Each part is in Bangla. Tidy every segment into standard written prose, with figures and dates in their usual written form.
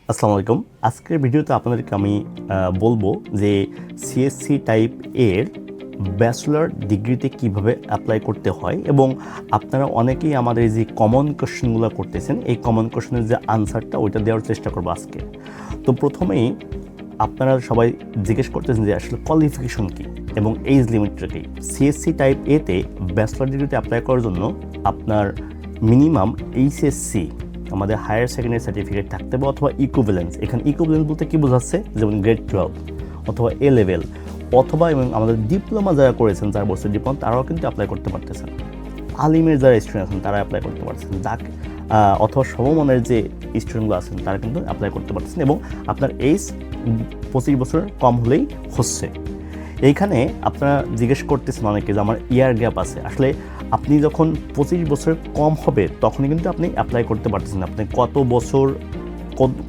আসসালামু আলাইকুম। আজকের ভিডিওতে আপনাদেরকে আমি বলবো যে সিএসসি টাইপ এর ব্যাচেলর ডিগ্রিতে কিভাবে অ্যাপ্লাই করতে হয় এবং আপনারা অনেকেই আমাদের এই যে কমন কোশ্চেনগুলো করতেছেন, এই কমন কোশ্চেনের যে আনসারটা ওইটা দেওয়ার চেষ্টা করবো আজকে। তো প্রথমেই আপনারা সবাই জিজ্ঞেস করতেছেন যে আসলে কোয়ালিফিকেশন কী এবং এজ লিমিটটা কী। সিএসসি টাইপ এতে ব্যাচেলর ডিগ্রিতে অ্যাপ্লাই করার জন্য আপনার মিনিমাম এইচএসসি আমাদের হায়ার সেকেন্ডারি সার্টিফিকেট থাকতে হবে অথবা ইকুইভ্যালেন্স। এখানে ইকুইভ্যালেন্স বলতে কী বোঝাচ্ছে, যেমন গ্রেড 12 অথবা এ লেভেল অথবা এবং আমাদের ডিপ্লোমা যারা করেছেন 4 বছর ডিপ্লোমা তারাও কিন্তু অ্যাপ্লাই করতে পারতেছেন। আলিমের যারা স্টুডেন্ট আছেন তারা অ্যাপ্লাই করতে পারছেন, অথবা সমমানের যে স্টুডেন্টগুলো আছেন তারা কিন্তু অ্যাপ্লাই করতে পারছেন এবং আপনার এজ 25 বছরের কম হলেই হচ্ছে। এইখানে আপনারা জিজ্ঞেস করতেছেন অনেকে যে আমার ইয়ার গ্যাপ আছে। আসলে আপনি যখন 25 বছরের কম হবে তখনই কিন্তু আপনি অ্যাপ্লাই করতে পারতেছেন। আপনি কত বছর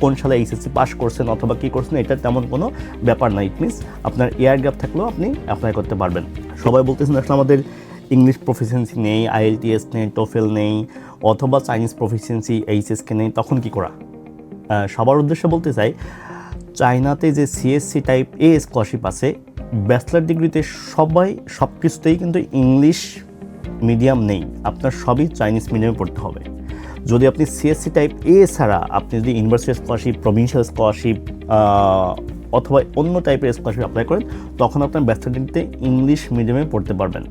কোন সালে এইচএসসি পাস করছেন অথবা কী করছেন এটা তেমন কোনো ব্যাপার না। ইট মিনস আপনার ইয়ার গ্যাপ থাকলেও আপনি অ্যাপ্লাই করতে পারবেন। সবাই বলতেছেন আসলে আমাদের ইংলিশ প্রফিসিয়েন্সি নেই, আইএলটিএস নেই, টোফেল নেই অথবা চাইনিজ প্রফিসিয়েন্সি এইচএসকে নেই, তখন কি করা? সবার উদ্দেশ্যে বলতে চাই, চায়নাতে যে সিএসসি টাইপ এ স্কলারশিপ আছে, ব্যাচেলার ডিগ্রিতে সব কিছুতেই কিন্তু ইংলিশ মিডিয়াম নেই, আপনার সবই চাইনিজ মিডিয়ামে পড়তে হবে। যদি আপনি সিএসসি টাইপ এ ছাড়া আপনি যদি ইউনিভার্সিটি স্কলারশিপ, প্রভিন্সিয়াল স্কলারশিপ অথবা অন্য টাইপের স্কলারশিপ অ্যাপ্লাই করেন তখন আপনার ব্যাচেলার ডিগ্রিতে ইংলিশ মিডিয়ামে পড়তে পারবেন।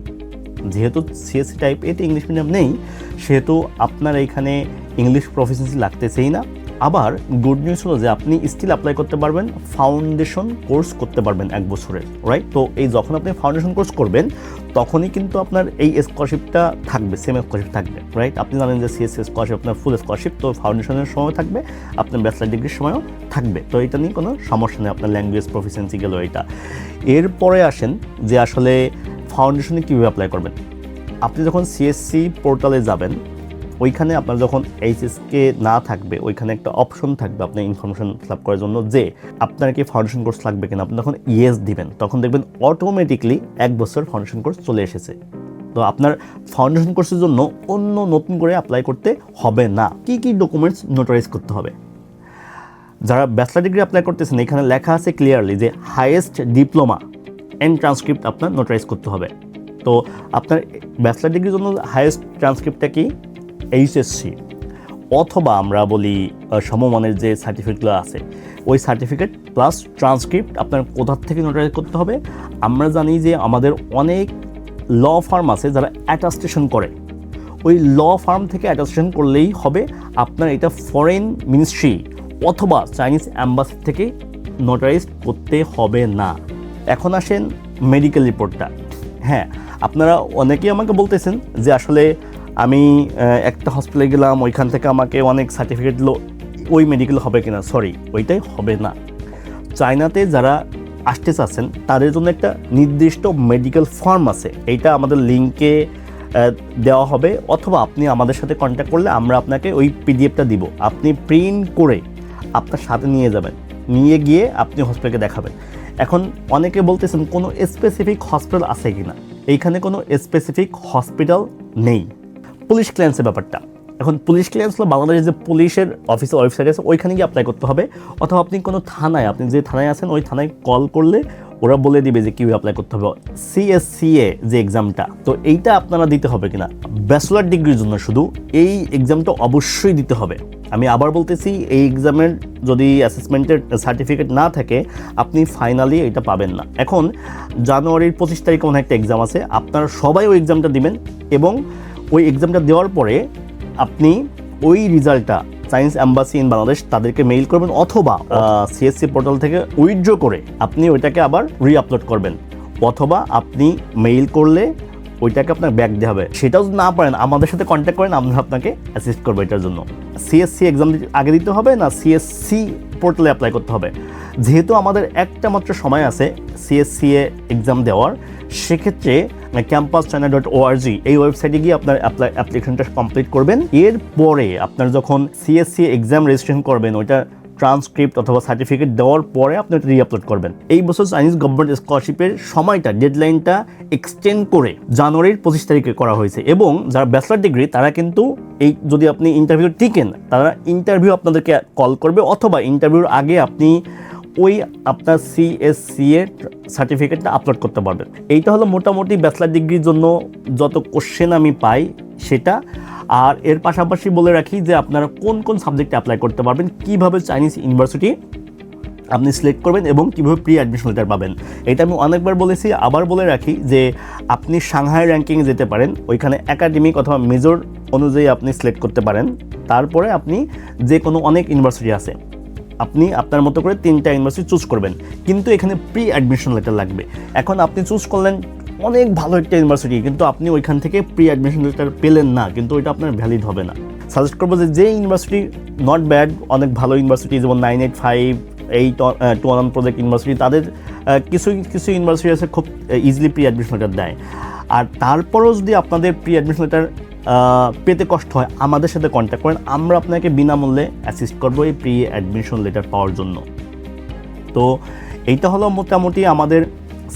যেহেতু সিএসসি টাইপ এতে ইংলিশ মিডিয়াম নেই সেহেতু আপনার এইখানে ইংলিশ প্রফিসিয়েন্সি লাগতেছেই না। আবার গুড নিউজ হলো যে আপনি স্টিল অ্যাপ্লাই করতে পারবেন, ফাউন্ডেশন কোর্স করতে পারবেন 1 বছরের, রাইট? তো এই যখন আপনি ফাউন্ডেশন কোর্স করবেন তখনই কিন্তু আপনার এই স্কলারশিপটা থাকবে, সেম স্কলারশিপ থাকবে, রাইট? আপনি জানেন যে সিএসসি স্কলারশিপ আপনার ফুল স্কলারশিপ, তো ফাউন্ডেশনের সময় থাকবে, আপনার ব্যাচেলার ডিগ্রির সময়ও থাকবে। তো এটা নিয়ে কোনো সমস্যা নেই, আপনার ল্যাঙ্গুয়েজ প্রফিসিয়েন্সি গেল এটা। এরপরে আসেন যে আসলে ফাউন্ডেশনে কীভাবে অ্যাপ্লাই করবেন। আপনি যখন সিএসসি পোর্টালে যাবেন ওইখানে আপনার যখন এইচএসকে না থাকবে ওইখানে একটা অপশন থাকবে আপনার ইনফরমেশন ফিল আপ করার জন্য যে আপনার কি ফাউন্ডেশন কোর্স লাগবে কিনা। আপনি যখন ইয়েস দিবেন তখন দেখবেন অটোমেটিকলি 1 বছর ফাউন্ডেশন কোর্স চলে এসেছে। তো আপনার ফাউন্ডেশন কোর্সের জন্য অন্য নতুন করে অ্যাপ্লাই করতে হবে না। কি ডকুমেন্টস নোটারাইজ করতে হবে? যারা ব্যাচেলার ডিগ্রি অ্যাপ্লাই করতেছেন এখানে লেখা আছে ক্লিয়ারলি যে হাইয়েস্ট ডিপ্লোমা অ্যান্ড ট্রান্সক্রিপ্ট আপনার নোটারাইজ করতে হবে। তো আপনার ব্যাচেলার ডিগ্রির জন্য হাইয়েস্ট ট্রান্সক্রিপ্টটা কি? এইচএসসি অথবা আমরা বলি সমমানের যে সার্টিফিকেটগুলো আছে ওই সার্টিফিকেট প্লাস ট্রান্সক্রিপ্ট আপনার কোথার থেকে নোটারাইজ করতে হবে। আমরা জানি যে আমাদের অনেক ল ফার্ম আছে যারা অ্যাটাস্টেশন করে, ওই ল ফার্ম থেকে অ্যাটাস্টেশন করলেই হবে। আপনার এটা ফরেন মিনিস্ট্রি অথবা চাইনিজ অ্যাম্বাসি থেকে নোটারাইজ করতে হবে না। এখন আসেন মেডিকেল রিপোর্টটা। হ্যাঁ, আপনারা অনেকেই আমাকে বলতেছেন যে আসলে আমি একটা হসপিটালে গেলাম ওইখান থেকে আমাকে অনেক সার্টিফিকেট দিল, ওই মেডিকেল হবে কিনা? সরি, ওইটাই হবে না। চায়নাতে যারা আসতে চাচ্ছেন তাদের জন্য একটা নির্দিষ্ট মেডিকেল ফর্ম আছে, এইটা আমাদের লিঙ্কে দেওয়া হবে অথবা আপনি আমাদের সাথে কন্ট্যাক্ট করলে আমরা আপনাকে ওই পিডিএফটা দিব, আপনি প্রিন্ট করে আপনার সাথে নিয়ে যাবেন, নিয়ে গিয়ে আপনি হসপিটালকে দেখাবেন। এখন অনেকে বলতেছেন কোনো স্পেসিফিক হসপিটাল আছে কি না, এইখানে কোনো স্পেসিফিক হসপিটাল নেই। পুলিশ ক্লিয়ারেন্সের ব্যাপারটা, এখন পুলিশ ক্লিয়ারেন্স হলো বাংলাদেশের যে পুলিশের অফিসের ওয়েবসাইট আছে ওইখানে গিয়ে অ্যাপ্লাই করতে হবে অথবা আপনি কোনো থানায়, আপনি যে থানায় আছেন ওই থানায় কল করলে ওরা বলে দিবে যে কীভাবে অ্যাপ্লাই করতে হবে। সিএসসিএ যে এক্সামটা, তো এইটা আপনারা দিতে হবে কিনা ব্যাচেলার ডিগ্রির জন্য, শুধু এই এক্সামটা অবশ্যই দিতে হবে। আমি আবার বলতেছি, এই এক্সামের যদি অ্যাসেসমেন্টের সার্টিফিকেট না থাকে আপনি ফাইনালি এটা পাবেন না। এখন জানুয়ারির 25 তারিখে মনে একটা এক্সাম আছে, আপনারা সবাই ওই এক্সামটা দিবেন এবং ওই এক্সামটা দেওয়ার পরে আপনি ওই রেজাল্টটা চাইনিজ অ্যাম্বাসি ইন বাংলাদেশ তাদেরকে মেইল করবেন অথবা সিএসসি পোর্টাল থেকে উইথড্র করে আপনি ওইটাকে আবার রিআপলোড করবেন অথবা আপনি মেইল করলে ওইটাকে আপনার ব্যাক দেওয়া হবে। সেটাও যদি না পারেন আমাদের সাথে কন্ট্যাক্ট করেন, আমরা আপনাকে অ্যাসিস্ট করবো এটার জন্য। সিএসসি এক্সাম আগে দিতে হবে না সিএসসি পোর্টালে অ্যাপ্লাই করতে হবে? যেহেতু আমাদের একটা মাত্র সময় আছে সিএসসিএ এক্সাম দেওয়ার, সেক্ষেত্রে campuschina.org এই ওয়েবসাইটে গিয়ে আপনার অ্যাপ্লিকেশনটা কমপ্লিট করবেন। এরপরে আপনার যখন সিএসসি এক্সাম রেজিস্ট্রেশন করবেন ওইটা ট্রান্সক্রিপ্ট অথবা সার্টিফিকেট দেওয়ার পরে আপনি এটা রিআপলোড করবেন। এই বছর চাইনিজ গভর্নমেন্ট স্কলারশিপের সময়টা ডেডলাইনটা এক্সটেন্ড করে জানুয়ারির 25 তারিখে করা হয়েছে এবং যারা ব্যাচেলর ডিগ্রি তারা কিন্তু এই যদি আপনি ইন্টারভিউ টিকেন তারা ইন্টারভিউ আপনাদেরকে কল করবে অথবা ইন্টারভিউর আগে আপনি ওই আপনার সিএসসি এর সার্টিফিকেটটা আপলোড করতে পারবেন। এইটা হলো মোটামুটি ব্যাচেলর ডিগ্রির জন্য যত কোশ্চেন আমি পাই সেটা। আর এর পাশাপাশি বলে রাখি যে আপনারা কোন কোন সাবজেক্টে অ্যাপ্লাই করতে পারবেন, কীভাবে চাইনিজ ইউনিভার্সিটি আপনি সিলেক্ট করবেন এবং কীভাবে প্রি অ্যাডমিশন লেটার পাবেন। এটা আমি অনেকবার বলেছি, আবার বলে রাখি যে আপনি সাংহাই র্যাঙ্কিংয়ে যেতে পারেন, ওইখানে একাডেমিক অথবা মেজর অনুযায়ী আপনি সিলেক্ট করতে পারেন। তারপরে আপনি যে কোনো অনেক ইউনিভার্সিটি আছে, আপনি আপনার মতো করে 3টা ইউনিভার্সিটি চুজ করবেন, কিন্তু এখানে প্রি অ্যাডমিশন লেটার লাগবে। এখন আপনি চুজ করলেন অনেক ভালো একটা ইউনিভার্সিটি, কিন্তু আপনি ওইখান থেকে প্রি অ্যাডমিশন লেটার পেলেন না, কিন্তু ওইটা আপনার ভ্যালিড হবে না। সাজেস্ট করবো যে ইউনিভার্সিটি নট ব্যাড, অনেক ভালো ইউনিভার্সিটি যেমন 985, 821 প্রজেক্ট ইউনিভার্সিটি, তাদের কিছু কিছু ইউনিভার্সিটি আছে খুব ইজিলি প্রি অ্যাডমিশন লেটার দেয়। আর তারপরেও যদি আপনাদের প্রি অ্যাডমিশন লেটার পেতে কষ্ট হয়, আমাদের সাথে কন্ট্যাক্ট করেন, আমরা আপনাকে বিনামূল্যে অ্যাসিস্ট করবো এই প্রি অ্যাডমিশন লেটার পাওয়ার জন্য। তো এইটা হলো মোটামুটি আমাদের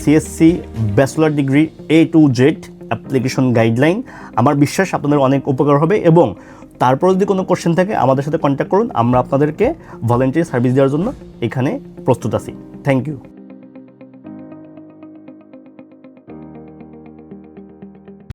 CSC bachelor degree A to Z application guideline. আমার বিশ্বাস আপনাদের অনেক উপকার হবে এবং তারপর যদি কোনো কোশ্চেন থাকে আমাদের সাথে কন্ট্যাক্ট করুন, আমরা আপনাদেরকে ভলেন্টারি সার্ভিস দেওয়ার জন্য এখানে প্রস্তুত আছি। Thank you.